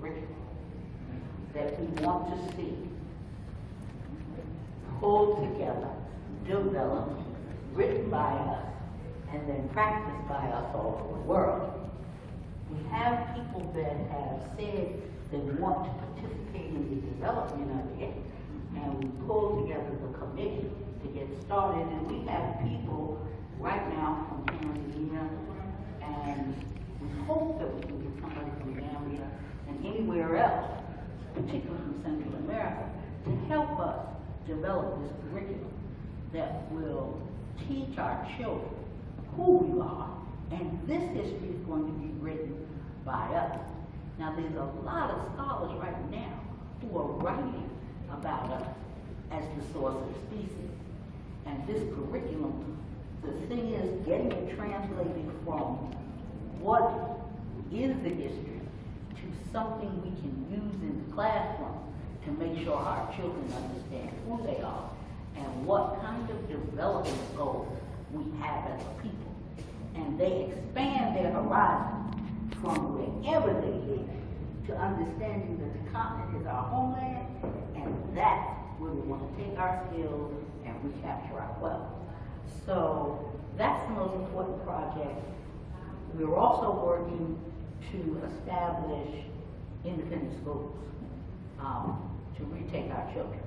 curriculum that we want to see pulled together, developed, written by us, and then practiced by us all over the world. We have people that have said they want to participate in the development of it, and we pulled together the committee to get started, and we have people right now from Tanzania, and we hope that we can get somebody from Gambia and anywhere else, particularly from Central America, to help us develop this curriculum that will teach our children who we are, and this history is going to be written by us. Now, there's a lot of scholars right now who are writing about us as the source of the species. And this curriculum, the thing is getting it translated from what is the history to something we can use in the classroom to make sure our children understand who they are and what kind of development goals we have as a people. And they expand their horizon from wherever they live to understanding that the continent is our homeland, and that's where we want to take our skills and recapture our wealth. So that's the most important project. We're also working to establish independent schools to retake our children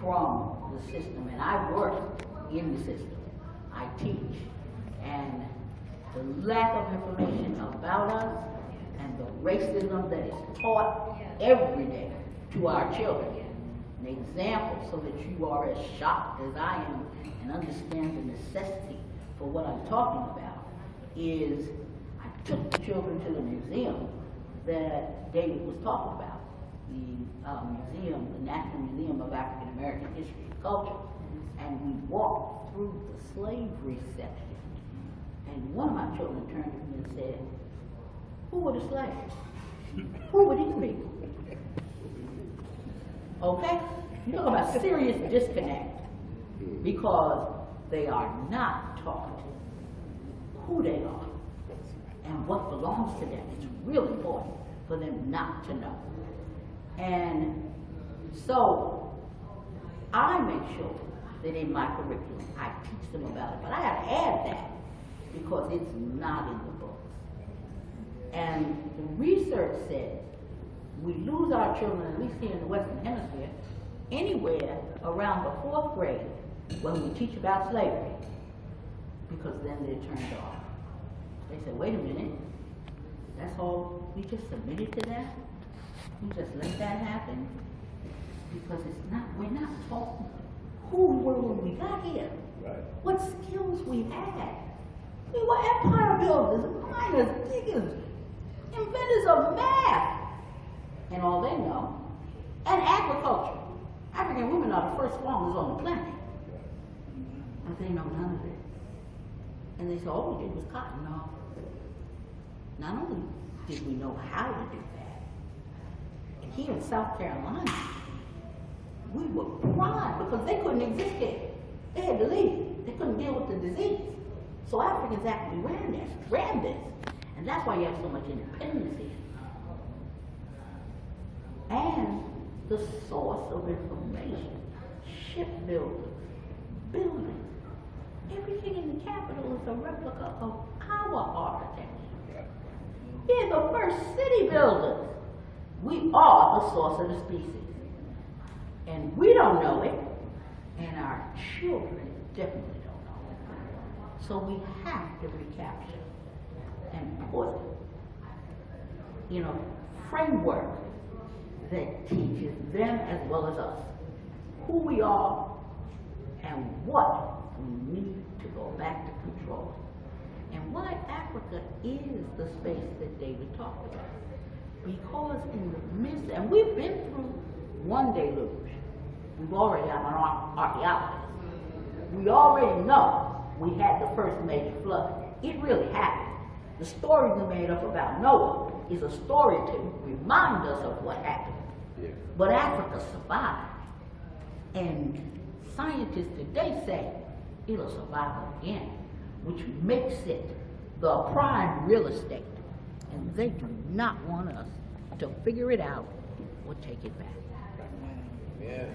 from the system. And I work in the system. I teach. And the lack of information about us and the racism that is taught every day to our children. An example so that you are as shocked as I am and understand the necessity for what I'm talking about is I took the children to the museum that David was talking about, the museum, the National Museum of African American History and Culture, and we walked through the slavery section. And one of my children turned to me and said, "Who were the slaves? Who were these people?" Okay? You talk about serious disconnect because they are not taught who they are and what belongs to them. It's really important for them not to know. And so I make sure that in my curriculum I teach them about it. But I have to add that because it's not in the books. And the research says we lose our children, at least here in the Western Hemisphere, anywhere around the 4th grade when we teach about slavery, because then they're turned off. They say, wait a minute, that's all, we just submitted to that? We just let that happen? Because it's not, we're not taught who we were when we got here, right. What skills we had. We were empire builders, miners, diggers, inventors of math, and all they know, and agriculture. African women are the first farmers on the planet, but they know none of it. And they say, all we did was cotton. No. Not only did we know how to do that, here in South Carolina, we were primed because they couldn't exist here. They had to leave. They couldn't deal with the disease. So Africans actually ran this. And that's why you have so much independence here. And the source of information, shipbuilders, buildings, everything in the capital is a replica of our architecture. We're the first city builders. We are the source of the species. And we don't know it, and our children definitely don't know it. So we have to recapture and put, framework that teaches them as well as us who we are and what we need to go back to control. And why Africa is the space that David talked about. Because in the midst, and we've been through one deluge. We've already have an archaeologist. We already know we had the first major flood. It really happened. The story we made up about Noah is a story to remind us of what happened. Yeah. But Africa survived. And scientists today say it'll survive again, which makes it the prime real estate. And they do not want us to figure it out or take it back. Yeah.